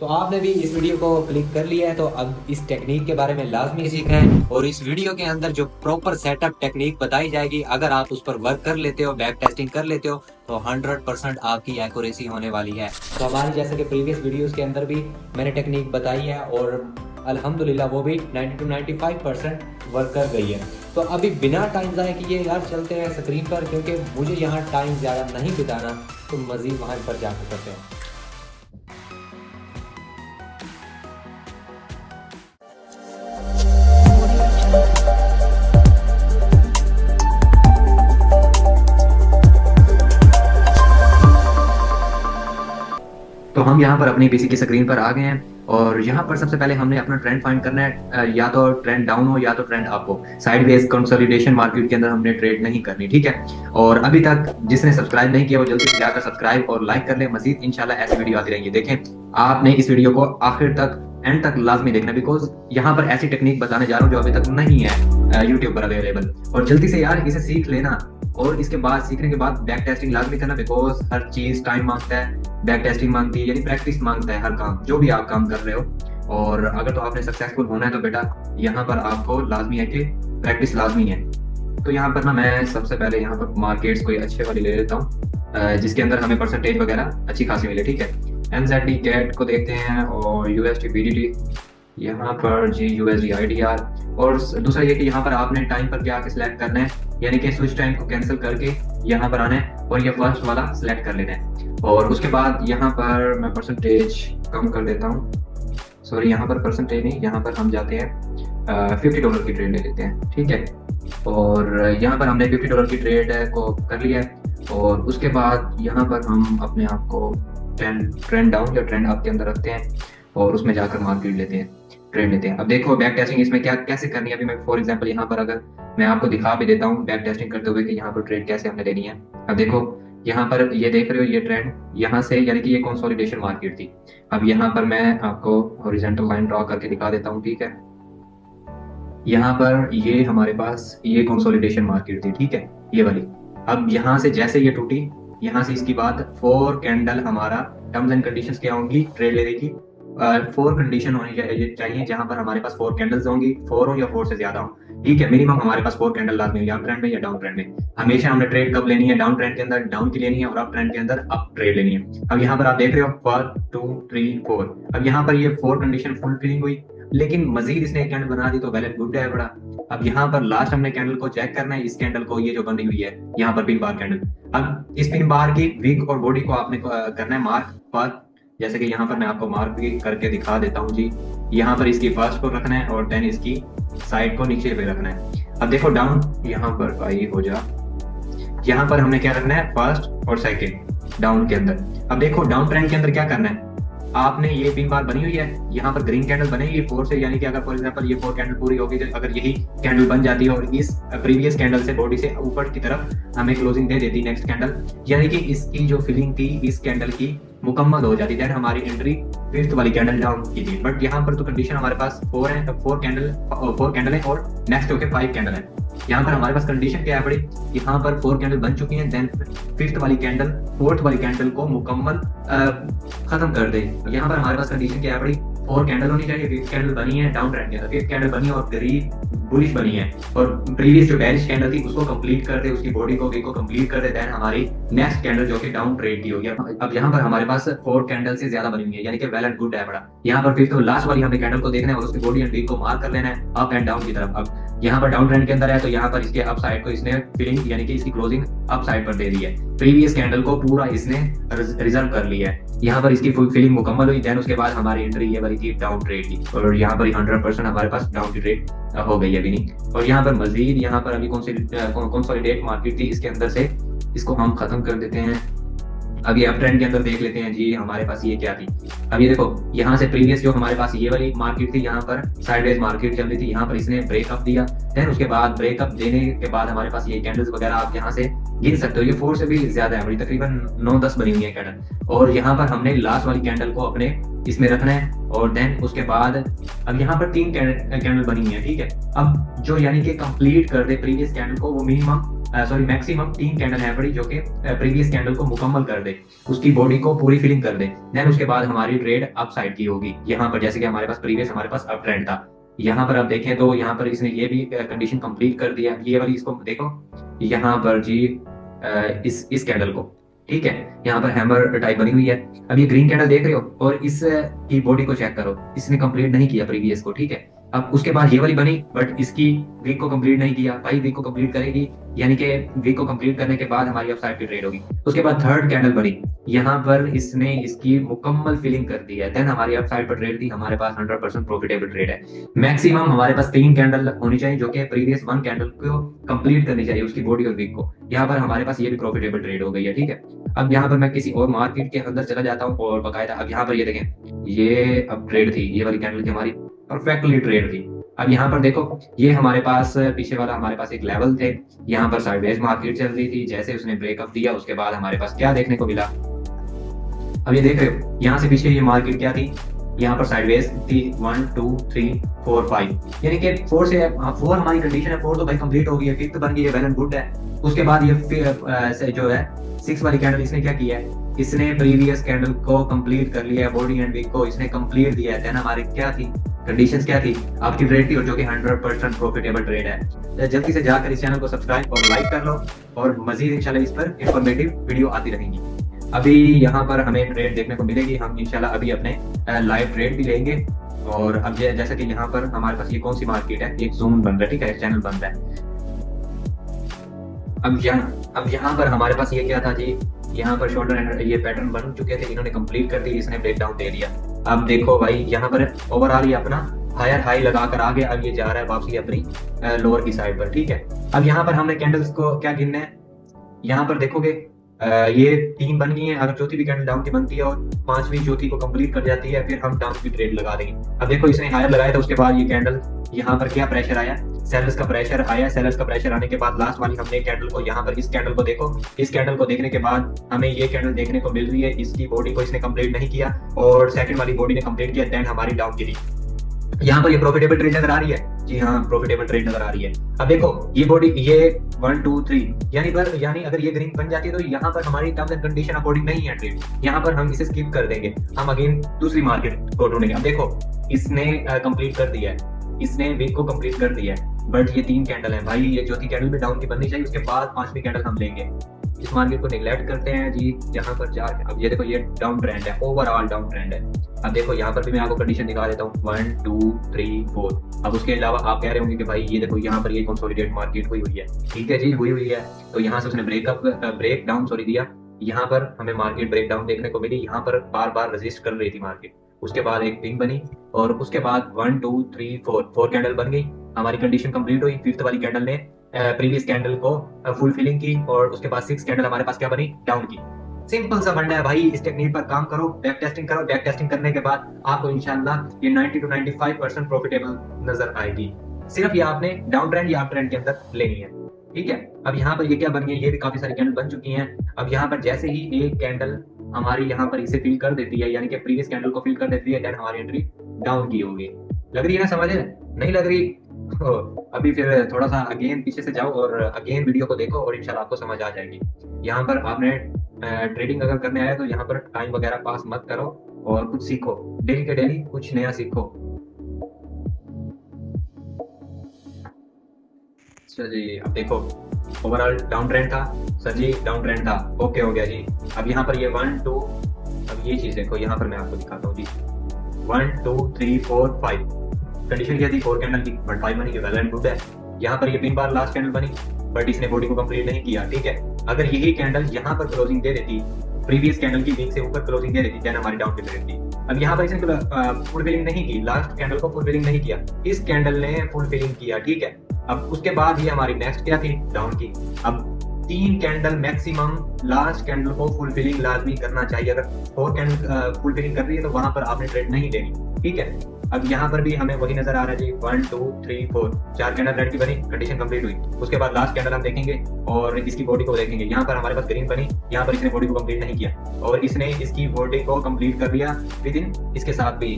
तो आपने भी इस वीडियो को क्लिक कर लिया है, तो अब इस टेक्निक के बारे में लाजमी सीखना है। और इस वीडियो के अंदर जो प्रॉपर सेटअप टेक्निक बताई जाएगी, अगर आप उस पर वर्क कर लेते हो, बैक टेस्टिंग कर लेते हो, तो 100% आपकी एक्यूरेसी होने वाली है। तो हमारी जैसे कि प्रीवियस वीडियोस के अंदर भी मैंने टेक्निक बताई है और अल्हम्दुलिल्लाह वो भी 90 to 95% वर्क कर गई है। तो अभी बिना टाइम ज़ाया किए यार चलते हैं स्क्रीन पर, क्योंकि मुझे यहाँ टाइम ज़्यादा नहीं बिताना, तो मज़ीद वहाँ पर जाकर करते हैं। तो हम यहाँ पर अपनी पीसी की स्क्रीन पर आ गए हैं और यहाँ पर सबसे पहले हमने अपना ट्रेंड फाइंड करना है, या तो ट्रेंड डाउन हो या तो ट्रेंड अप हो। साइडवेज कंसोलिडेशन मार्केट के अंदर हमने ट्रेड नहीं करनी, ठीक है। और अभी तक जिसने सब्सक्राइब नहीं किया वो जल्दी से जाकर सब्सक्राइब और लाइक कर ले। मजीद इंशाल्लाह ऐसी वीडियो आती रहेंगी। देखें, आपने इस वीडियो को आखिर तक एंड तक लाजमी देखना, बिकॉज यहाँ पर ऐसी टेक्निक बताने जा रहा हूँ जो अभी तक नहीं है यूट्यूब पर अवेलेबल। और जल्दी से यार इसे सीख लेना, और इसके बाद सीखने के बाद बैक टेस्टिंग लाजमी करना, बिकॉज हर चीज टाइम मांगता है, बैक टेस्टिंग मांगती है, यानी प्रैक्टिस मांगता है हर काम, जो भी आप काम कर रहे हो। और अगर तो आपने सक्सेसफुल होना है तो बेटा यहाँ पर आपको लाजमी है कि प्रैक्टिस लाजमी है। तो यहाँ पर ना मैं सबसे पहले यहाँ पर मार्केट्स कोई अच्छे वाली ले लेता हूँ जिसके अंदर हमें परसेंटेज वगैरह अच्छी खासी मिले, ठीक है। एनजेडी कैट को देखते हैं और यूएसडी बीडीटी, यहाँ पर जी यूएसडी आईडीआर। और दूसरा ये कि यहाँ पर आपने टाइम पर क्या सिलेक्ट करना है, यानी कि स्विच टाइम को कैंसिल करके यहाँ पर आना है और ये फर्स्ट वाला सिलेक्ट कर लेना है। और उसके बाद यहाँ पर मैं परसेंटेज कम कर देता हूँ, सॉरी यहाँ पर परसेंटेज नहीं, यहाँ पर हम जाते हैं $50 की ट्रेड ले लेते हैं, ठीक है। और यहाँ पर हमने $50 की ट्रेड को कर लिया है। और उसके बाद यहाँ पर हम अपने आप को ट्रेंड डाउन या ट्रेंड अप के अंदर रखते हैं और उसमें जाकर मार्केट लेते हैं, ट्रेड लेते हैं। अब देखो बैक टेस्टिंग इसमें क्या कैसे करनी है, अभी मैं फॉर एग्जांपल यहाँ पर अगर मैं आपको दिखा भी देता हूँ बैक टेस्टिंग करते हुए कि यहाँ पर ट्रेड कैसे हमने लेनी है। अब देखो यहाँ पर ये देख रहे हो, ये ट्रेंड यहाँ से, यानी कि ये कंसोलिडेशन मार्केट थी। अब यहाँ पर मैं आपको हॉरिजॉन्टल लाइन ड्रॉ करके दिखा देता हूँ, ठीक है। यहाँ पर ये हमारे पास ये कंसोलिडेशन मार्केट थी, ठीक है, ये वाली। अब यहाँ से जैसे ये टूटी, यहाँ से इसकी बाद 4 कैंडल हमारा टर्म्स एंड कंडीशंस क्या होंगी ट्रेड लेने की, 4 कंडीशन होनी चाहिए जहां पर हमारे पास 4 कैंडल्स होंगी, 4 हो या 4 से ज्यादा हो, ठीक है। मिनिमम हमारे पास 4 कैंडल लाजमी हो, या ट्रेंड में या डाउन ट्रेंड में। हमेशा हमने ट्रेड कब लेनी है, डाउन ट्रेंड के अंदर डाउन की लेनी है और अप ट्रेंड के अंदर अप ट्रेड लेनी है। अब यहाँ पर आप देख रहे हो 1 2 3 4, अब यहाँ पर ये 4 कंडीशन फुलफिलिंग हुई, लेकिन मजीद इसने एक कैंडल बना दी तो वेल एंड गुड है बड़ा। अब यहाँ पर लास्ट हमने कैंडल को चेक करना है, इस कैंडल को, ये जो बनी हुई है यहाँ पर पिन बार कैंडल। अब इस पिन बार की विक और बॉडी को आपने करना है मार्क पर, जैसे कि यहाँ पर मैं आपको मार्क भी करके दिखा देता हूँ जी। यहाँ पर इसकी फर्स्ट को रखना है और देन इसकी साइड को नीचे पे रखना है। अब देखो डाउन, यहाँ पर भाई हो जा, यहाँ पर हमने क्या रखना है, फर्स्ट और सेकंड डाउन के अंदर। अब देखो डाउन ट्रेंड के अंदर क्या करना है, आपने ये पिन बार बनी हुई है, यहाँ पर ग्रीन कैंडल बनेगी 4 से, यानी कि अगर फॉर एग्जांपल ये 4 कैंडल पूरी होगी, तो अगर यही कैंडल बन जाती है और इस प्रीवियस कैंडल से बॉडी से ऊपर की तरफ हमें क्लोजिंग दे देती नेक्स्ट कैंडल, यानी कि इसकी जो फिलिंग थी इस कैंडल की मुकम्मल हो जाती, दैट हमारी एंट्री 5th वाली कैंडल डाउन की थी। बट यहाँ पर तो कंडीशन हमारे पास 4 है, तो 4 कैंडल है और नेक्स्ट होके 5 कैंडल है। यहाँ पर हमारे पास कंडीशन क्या है बड़ी, यहाँ पर 4 कैंडल बन चुकी हैं, देन 5th वाली कैंडल 4th वाली कैंडल को मुकम्मल खत्म कर दे। यहाँ पर हमारे पास कंडीशन क्या है बड़ी, 4 कैंडल होनी चाहिए, 5th कैंडल बनी है डाउन ट्रेंड के अंदर, 5th कैंडल बनी है और ग्रीन बुलिश बनी है, और प्रीवियस जो बेरिश कैंडल थी उसको कंप्लीट कर दे, उसकी बॉडी को कंप्लीट कर दे, देन हमारी नेक्स्ट कैंडल जो कि डाउन ट्रेड की होगी। अब यहाँ पर हमारे पास 4 कैंडल से ज्यादा बनी हुई है, यानी कि वेल एंड गुड है बड़ा। यहाँ पर 5th और लास्ट वाली हमने कैंडल को देखना है और उसकी बॉडी एंड वीक को मार्क कर लेना है अप एंड डाउन की तरफ। अब यहाँ पर डाउन ट्रेंड के अंदर है, तो यहाँ पर इसके अप साइड को इसने फिलिंग, यानी कि इसकी क्लोजिंग अप साइड पर दे दी है, प्रीवियस कैंडल को पूरा इसने रिजर्व कर लिया है। यहाँ पर इसकी फुल फिलिंग मुकम्मल हुई, देन उसके बाद हमारी एंट्री ये वाली थी डाउन ट्रेड की, और यहाँ पर 100% हमारे पास डाउन की ट्रेड हो गई है अभी नहीं। और यहाँ पर मजीद यहाँ पर अभी कंसोलिडेट मार्केट थी, इसके अंदर से इसको हम खत्म कर देते हैं। अब ये अप ट्रेंड के अंदर देख लेते हैं जी हमारे पास ये क्या थी। अब ये देखो यहाँ से प्रीवियस जो हमारे पास ये वाली मार्केट थी, यहाँ पर साइडवेज मार्केट चल रही थी, यहाँ पर इसने ब्रेकअप दिया, देन उसके बाद ब्रेकअप देने के बाद हमारे पास ये कैंडल्स वगैरह आप यहाँ से गिन सकते हो, ये 4 से भी ज्यादा है, बड़ी तकरीबन 9-10 बनी हुई है कैंडल। और यहाँ पर हमने लास्ट वाली कैंडल को अपने इसमें रखना है, और देन उसके बाद अब यहाँ पर 3 कैंडल बनी हुई है, ठीक है। अब जो यानी कि कंप्लीट कर दे प्रीवियस कैंडल को, वो मिनिमम सॉरी मैक्सिमम 3 कैंडल है पड़ी जो कि प्रीवियस कैंडल को मुकम्मल कर दे, उसकी बॉडी को पूरी फिलिंग कर दे, देन उसके बाद हमारी ट्रेड अप साइड की होगी। यहाँ पर जैसे कि हमारे पास प्रीवियस हमारे पास अप ट्रेंड था, यहाँ पर आप देखें तो यहाँ पर इसने ये भी कंडीशन कंप्लीट कर दिया। ये वाली इसको देखो यहाँ पर जी इस कैंडल को, ठीक है, यहाँ पर हैमर टाइप बनी हुई है। अब ये ग्रीन कैंडल देख रहे हो और इस की बॉडी को चेक करो, इसने कंप्लीट नहीं किया प्रीवियस को, ठीक है। अब उसके बाद ये वाली बनी बट इसकी वीक को कंप्लीट नहीं किया। भाई वीक को कंप्लीट करेगी, यानी कि वीक को कंप्लीट करने के बाद हमारी अपसाइड की ट्रेड होगी। उसके बाद थर्ड कैंडल बनी, यहाँ पर इसने इसकी मुकम्मल फिलिंग कर दी है, देन हमारी अपसाइड पर ट्रेड थी, हमारे पास 100% प्रॉफिटेबल ट्रेड है। मैक्सिमम हमारे पास 3 कैंडल होनी चाहिए जो कि प्रीवियस 1 कैंडल को कंप्लीट करनी चाहिए उसकी बॉडी और वीक को। यहाँ पर हमारे पास ये भी प्रॉफिटेबल ट्रेड हो गई है, ठीक है। अब यहाँ पर मैं किसी और मार्केट के अंदर चला जाता हूँ और बकायदा अब यहाँ पर ये देखें, ये अब ट्रेड थी, ये वाली कैंडल की हमारी परफेक्टली ट्रेड थी। अब यहाँ पर देखो ये हमारे पास पीछे वाला हमारे पास एक लेवल थे, यहाँ पर साइडवेज मार्केट चल रही थी, जैसे उसने ब्रेकअप दिया उसके बाद हमारे पास क्या देखने को मिला। अब ये देख रहे हो यहाँ से पीछे ये मार्केट क्या थी, यहाँ पर साइडवेज थी 1 2 3 4 5, यानी कि 4 से 4 हमारी कंडीशन है, 4 तो भाई कंप्लीट हो गई है, 5th बन गई है, वेल एंड गुड है। उसके बाद ये जो है 6 वाली कैंडल इसने क्या किया है, इसने प्रीवियस कैंडल को कंप्लीट कर लिया है, बॉडी एंड वीक को इसने कंप्लीट दिया है। देन हमारी क्या थी कंडीशंस, क्या थी आपकी ट्रेड थी, और जो कि 100% प्रॉफिटेबल ट्रेड है। जल्दी से जाकर इस चैनल को सब्सक्राइब और लाइक कर लो और मजीद इंशाल्लाह इस पर इंफॉर्मेटिव वीडियो आती रहेंगी। अभी यहाँ पर हमें ट्रेड देखने को मिलेगी, हम इंशाल्लाह अभी अपने लाइव ट्रेड भी लेंगे। और अब जैसा कि यहाँ पर हमारे पास ये कौन सी मार्केट है, एक जोन बन रहा है, ठीक है, चैनल बन रहा है। अब यहाँ पर हमारे पास ये क्या था जी, यहाँ पर शोल्डर एंड ये पैटर्न बन चुके थे, इन्होंने कंप्लीट कर दी, इसने ब्रेक डाउन दे दिया। अब देखो भाई यहाँ पर ओवरऑल ये अपना हायर हाई लगाकर आ गया, अब ये जा रहा है वापसी अपनी लोअर की साइड पर, ठीक है। अब यहाँ पर हमने कैंडल्स को क्या गिनना है, यहाँ पर देखोगे ये 3 बन गई है, अगर चौथी भी कैंडल डाउन की बनती है और 5वीं चौथी को कंप्लीट कर जाती है फिर हम डाउन की ट्रेड लगा देंगे। अब देखो इसने हायर लगाया था, उसके बाद ये कैंडल यहाँ पर क्या प्रेशर आया, सेलर्स का प्रेशर आया, सेलर्स का प्रेशर आने के बाद लास्ट वाली हमने कैंडल को यहाँ पर इस कैंडल को देखो, इस कैंडल को देखने के बाद हमें ये कैंडल देखने को मिल रही है, इसकी बॉडी को इसने कंप्लीट नहीं किया और सेकंड वाली बॉडी ने कंप्लीट किया, देन हमारी डाउन गिरी। यहाँ पर ये प्रॉफिटेबल ट्रेड नजर आ रही है, जी हाँ प्रॉफिटेबल ट्रेड नजर आ रही है। अब देखो ये बॉडी ये 1 2 3 यानी अगर ये ग्रीन बन जाती है तो यहाँ पर हमारी टर्म्स एंड कंडीशन अकॉर्डिंग नहीं है ट्रेड, यहाँ पर हम इसे स्किप कर देंगे, हम अगेन दूसरी मार्केट को ढूंढेंगे। अब देखो इसने कंप्लीट कर दिया है, इसने वीक को कंप्लीट कर दिया है, बट ये 3 कैंडल है भाई, ये चौथी कैंडल भी डाउन की बननी चाहिए, उसके बाद 5वीं कैंडल हम लेंगे। इस मार्केट को निगलेक्ट करते हैं जी, यहाँ पर जाकर अब ये देखो ये डाउन ट्रेंड है, ओवरऑल डाउन ट्रेंड है। अब देखो यहाँ पर भी मैं आपको कंडीशन दिखा देता हूँ 1 2 3 4। अब उसके अलावा आप कह रहे होंगे कि भाई ये देखो यहाँ पर ये कंसोलिडेट मार्केट हुई है, ठीक है जी हुई हुई है, तो यहाँ से उसने ब्रेक डाउन दिया, यहाँ पर हमें मार्केट ब्रेक डाउन देखने को मिली, यहाँ पर बार बार रेजिस्ट कर रही थी मार्केट, उसके बाद एक पिन बनी और उसके बाद 1 2 3 4 कैंडल बन गई, हमारी कंडीशन कंप्लीट हुई। 5th वाली कैंडल ने प्रीवियस कैंडल को फुल फिलिंग की और उसके बाद 6 कैंडल हमारे पास क्या बनी, डाउन की। सिंपल सा फंडा है भाई, इस टेक्निक पर काम करो, बैक टेस्टिंग करो, बैक टेस्टिंग करने के बाद आपको इंशाल्लाह ये 90 to 95% प्रॉफिटेबल नजर आएगी। सिर्फ ये आपने डाउन ट्रेंड या अप ट्रेंड के अंदर लेनी है, ठीक है। अब यहाँ पर ये क्या बन गई, ये भी काफी सारी कैंडल बन चुकी हैं। अब यहाँ पर जैसे ही एक कैंडल हमारी यहाँ पर इसे फिल कर देती है, यानी कि प्रीवियस कैंडल को फिल कर देती है, देन हमारी एंट्री डाउन की होगी। लग रही है ना समझ, नहीं लग रही अभी फिर थोड़ा सा अगेन पीछे से जाओ और अगेन वीडियो को देखो और इंशाल्लाह आपको समझ आ जाएगी। यहाँ पर आपने ट्रेडिंग अगर करने आया तो यहाँ पर टाइम वगैरह पास मत करो और कुछ सीखो, डेली के डेली कुछ नया सीखो। अच्छा जी अब देखो ओवरऑल डाउन ट्रेंड था सर जी, डाउन ट्रेंड था, ओके हो गया जी। अब यहाँ पर ये 1 2, अब ये चीज देखो यहाँ पर मैं आपको दिखाता हूँ जी, 1 2 3 4 5 कंडीशन क्या थी, 4 कैंडल की बट 5 बनी, वेल एंड गुड है। यहाँ पर ये 3 बार लास्ट कैंडल बनी बट इसने बॉडी को कंप्लीट नहीं किया, ठीक है। अगर यही कैंडल यहाँ पर क्लोजिंग दे देती, प्रीवियस कैंडल की वीक से ऊपर क्लोजिंग दे देती, देन हमारी डाउन की ट्रेंड थी। अब यहाँ पर इसने फुल फिलिंग नहीं की, लास्ट कैंडल को फुल फिलिंग नहीं किया, इस कैंडल ने फुल फिलिंग किया, ठीक है। अब उसके बाद ये हमारी नेक्स्ट क्या थी, डाउन की। अब 3 कैंडल मैक्सिमम लास्ट कैंडल को फुल फिलिंग लाजमी करना चाहिए, अगर 4 कैंडल फुल फिलिंग कर रही है तो वहां पर आपने ट्रेड नहीं लेनी, ठीक है। अब यहाँ पर भी हमें वही नजर आ रहा है जी, 1 2 3 4 4 कैंडल रेड की बनी, कंडीशन कंप्लीट हुई। उसके बाद लास्ट कैंडल हम देखेंगे और इसकी बॉडी को देखेंगे, यहाँ पर हमारे पास ग्रीन बनी, यहाँ पर इसने बॉडी को कंप्लीट नहीं किया और इसने इसकी बॉडी को कंप्लीट कर लिया विद इन इसके साथ भी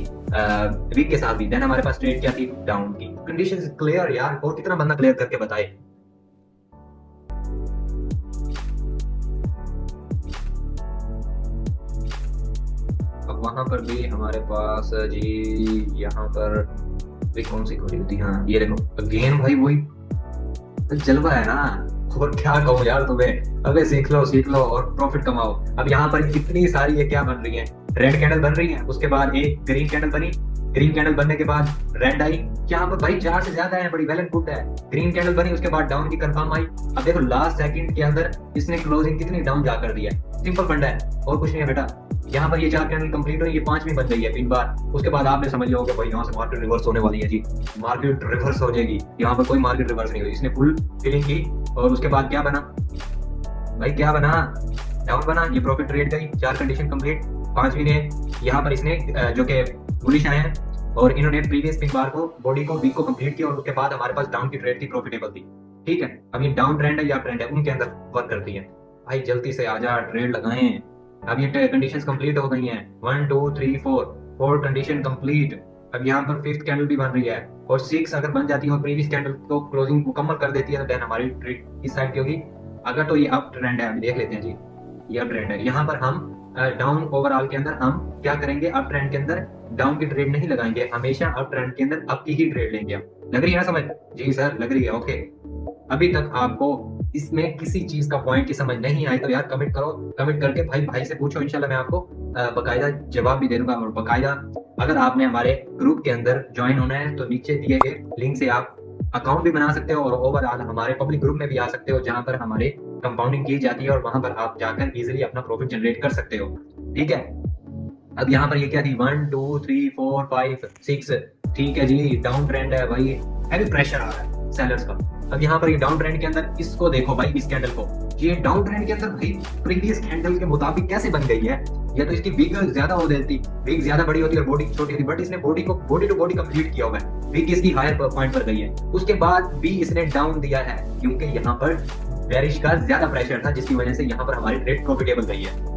वीक के साथ भी, देन हमारे पास ट्रेड क्या थी, डाउन की। कंडीशन क्लियर यार, और कितना बंदा क्लियर करके बताए। वहां पर भी हमारे पास जी, यहाँ पर भी कौन सी खुली होती, हाँ ये देखो अगेन भाई वही तो जलवा है ना। और क्या कहूँ यार तुम्हें, अबे सीख लो और प्रॉफिट कमाओ। अब यहाँ पर कितनी सारी ये क्या बन रही है, रेड कैंडल बन रही है, उसके बाद एक ग्रीन कैंडल बनी, ग्रीन कैंडल बनने के बाद रेड आई, यहाँ पर भाई 4 से ज्यादा है, बड़ी वेल एंड गुड है। ग्रीन कैंडल बनी, उसके बाद डाउन की कंफर्म आई। अब देखो लास्ट सेकंड के अंदर इसने क्लोजिंग कितनी डाउन जा कर दी है। सिंपल फंडा है और कुछ नहीं है बेटा। यहाँ पर ये 4 कैंडल कंप्लीट हुई, ये 5वीं बन गई है 3 बार। उसके बाद आपने समझ लिया होगा भाई यहाँ से मार्केट रिवर्स होने वाली है जी, मार्केट रिवर्स हो जाएगी। यहाँ पर कोई मार्केट रिवर्स नहीं हुई, इसने फुल फिलिंग की और उसके बाद क्या बना भाई, क्या बना, डाउन बना, ये प्रॉफिट ट्रेड गई, 4 कंडीशन कंप्लीट। 5वीं ने यहाँ पर इसने जो कि बुलिश आए हैं और इन्होंने प्रीवियस पिक बार को बॉडी को वीक को कंप्लीट किया और उसके बाद हमारे पास डाउन की ट्रेड थी, प्रॉफिटेबल थी। ठीक है, अब ये डाउन ट्रेंड है या ट्रेंड है उनके अंदर वर्क करती है। भाई जल्दी से आजा, ट्रेड लगाएं। अब ये कंडीशंस कंप्लीट हो गई हैं, 1 2 3 4 कंडीशन कंप्लीट। अब यहाँ पर 5th कैंडल भी बन रही है और 6 अगर बन जाती है और प्रीवियस कैंडल को क्लोजिंग मुकम्मल कर देती है तो देन हमारी ट्रेड इस साइड की होगी। अगर तो ये अप ट्रेंड है, अभी देख लेते हैं जी, ये अप ट्रेंड है। यहाँ पर हम डाउन ओवरऑल के अंदर हम क्या करेंगे, अप ट्रेंड के अंदर डाउन की ट्रेड नहीं लगाएंगे, हमेशा अप ट्रेंड के अंदर अप की ही ट्रेड लेंगे हम। लग रही है ना समझ? जी सर लग रही है, ओके। अभी तक आपको इसमें किसी चीज का पॉइंट की समझ नहीं आई तो यार कमेंट करो, कमेंट करके भाई से पूछो, इंशाल्लाह मैं आपको बकायदा जवाब भी दे दूंगा। और बकायदा अगर आपने हमारे ग्रुप के अंदर ज्वाइन होना है तो नीचे दिए गए लिंक से आप अकाउंट भी बना सकते हो और ओवरऑल हमारे पब्लिक ग्रुप में भी आ सकते हो, जहां पर हमारे कंपाउंडिंग की जाती है और वहां पर आप जाकर इजीली अपना प्रॉफिट जनरेट कर सकते हो। ठीक है, अब यहाँ पर ये क्या थी, 1 2 3 4 5 6, ठीक है जी, डाउन ट्रेंड है भाई, हैवी प्रेशर आ रहा है सेलर्स का। अब यहाँ पर ये डाउन ट्रेंड के अंदर इसको देखो भाई, इस कैंडल को, ये डाउन ट्रेंड के अंदर भाई प्रीवियस कैंडल के मुताबिक कैसे बन गई है। या तो इसकी वीक ज्यादा हो जाती, वीक ज्यादा बड़ी होती और बॉडी छोटी होती, बट इसने बॉडी टू बॉडी कंप्लीट किया हुआ है, वीक इसकी हायर पॉइंट पर गई है, उसके बाद भी इसने डाउन दिया है क्योंकि यहाँ पर बेरिश का ज्यादा प्रेशर था, जिसकी वजह से यहाँ पर हमारी ट्रेड प्रॉफिटेबल गई है।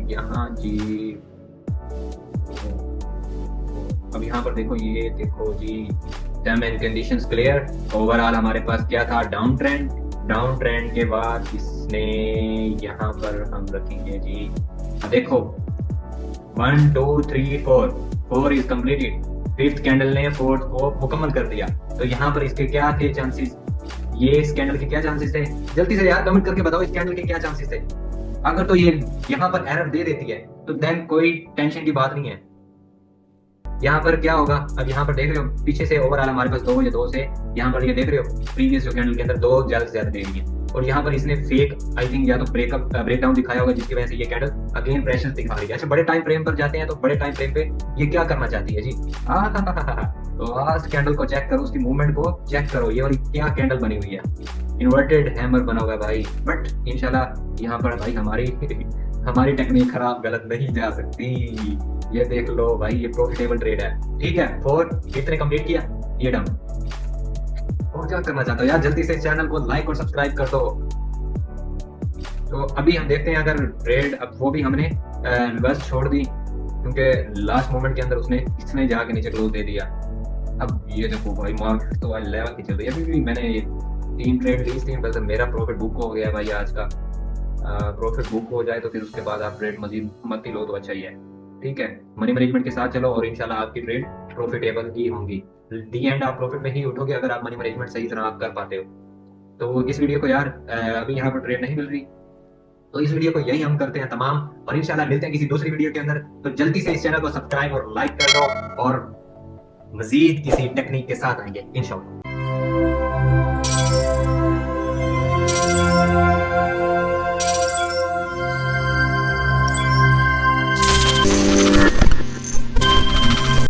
यहाँ जी अब यहाँ पर देखो, ये देखो जी, term and conditions clear. Overall हमारे पास क्या था, डाउन ट्रेंड। डाउन ट्रेंड के बाद इसने यहाँ पर हम रखेंगे जी, देखो 1 2 3 4 इज कंप्लीटेड। 5th कैंडल ने 4th को मुकम्मल कर दिया, तो यहाँ पर इसके क्या थे चांसेस, ये इस कैंडल के क्या चांसेस थे, जल्दी से यार कमेंट करके बताओ इस कैंडल के क्या चांसेस थे। अगर तो ये यहाँ पर एरर दे देती है तो देन कोई टेंशन की बात नहीं है। यहाँ पर क्या होगा, अब यहाँ पर देख रहे हो पीछे से ओवरऑल हमारे पास 2 या 2 से, यहाँ पर ये देख रहे हो प्रीवियस जो कैंडल के अंदर 2 ज्यादा से ज्यादा दे रही है और यहाँ पर इसने फेक आई थिंक या तो ब्रेकडाउन दिखाया होगा, जिसकी वजह से ये कैंडल अगेन प्रेशर दिखा रही है। अच्छा, बड़े टाइम फ्रेम पर जाते हैं तो बड़े टाइम फ्रेम पे ये क्या करना चाहती है जी, लास्ट कैंडल को चेक करो, उसकी मूवमेंट को चेक करो, ये वाली क्या कैंडल बनी हुई है, इन्वर्टेड हैमर बना हुआ है भाई। बट इंशाल्लाह यहाँ पर भाई हमारी टेक्निक खराब गलत नहीं जा सकती। ये देख लो भाई, ये प्रॉफिटेबल ट्रेड है। ठीक है, 4 कितने कंप्लीट किया, ये डाउन। और क्या करना चाहते हो यार, जल्दी से चैनल को लाइक और सब्सक्राइब कर दो। तो अभी हम देखते हैं अगर ट्रेड, अब वो भी हमने बस छोड़ दी क्योंकि लास्ट मोमेंट के अंदर इसने जाके नीचे क्लोज दे दिया। अब ये देखो भाई, मार्केट तो आज लेवल की चल रही है। अभी भी मैंने 3 ट्रेड ली थी, बस मेरा प्रॉफिट बुक हो गया भाई आज का। प्रॉफिट बुक हो जाए तो फिर उसके बाद आप ट्रेड मजीद मत ही लो तो अच्छा ही है। ठीक है, मनी मैनेजमेंट के साथ चलो और इंशाल्लाह आपकी ट्रेड प्रॉफिटेबल ही होंगी। दी एंड आप प्रॉफिट में ही उठोगे अगर आप मनी मैनेजमेंट सही तरह आप कर पाते हो। तो इस वीडियो को यार अभी यहाँ पर ट्रेड नहीं मिल रही, तो इस वीडियो को यही हम करते हैं तमाम, और इंशाल्लाह मिलते हैं किसी दूसरी वीडियो के अंदर। तो जल्दी से इस चैनल को सब्सक्राइब और लाइक कर दो और मजीद किसी टेक्निक के साथ आएंगे इंशाल्लाह।